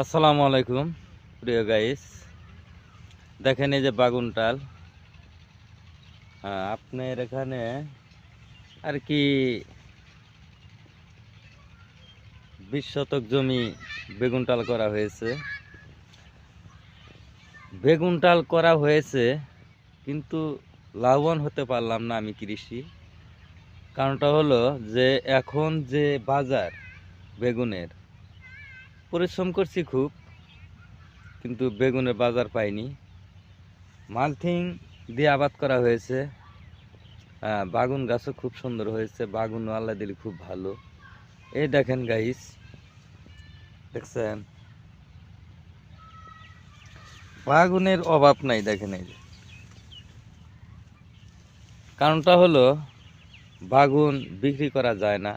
আসসালামু আলাইকুম প্রিয় গাইস, দেখেন এই যে বাগুনটাল। আপনার এখানে আর কি 20 শতক জমি বেগুনটাল করা হয়েছে। বেগুনটাল করা হয়েছে কিন্তু লাভবান হতে পারলাম না আমি কৃষি। কারণটা হলো যে এখন যে বাজার বেগুনের, পরিশ্রম করছি খুব, কিন্তু বেগুনের বাজার পাইনি। মালথিং দিয়ে আবাদ করা হয়েছে। বাগুন গাছও খুব সুন্দর হয়েছে, বাগুনও আল্লাহ দিলে খুব ভালো। এই দেখেন গাইস, দেখছেন বাগুনের অভাব নাই। দেখেন এই যে, কারণটা হলো বাগুন বিক্রি করা যায় না।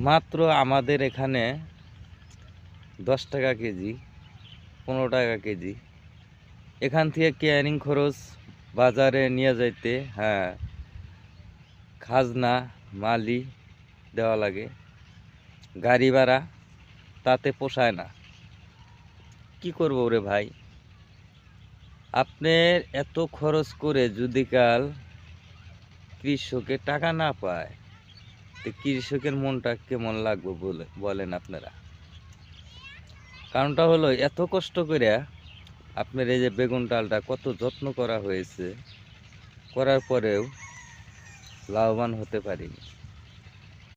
মাত্র আমাদের এখানে 10 টাকা কেজি, 15 টাকা কেজি। এখান থেকে ক্যারিং খরচ বাজারে নিয়ে যাইতে খাজনা মালি দেওয়া লাগে, গাড়ি ভাড়া, তাতে পোষায় না। কি করবো রে ভাই, আপনার এত খরচ করে যদি কাল কৃষকের টাকা না পায়, তো কৃষকের মনটা কেমন লাগবে বলেন আপনারা। কারণটা হলো এত কষ্ট করে আপনার এই যে বেগুন ডালটা কত যত্ন করা হয়েছে, করার পরেও লাভবান হতে পারিনি।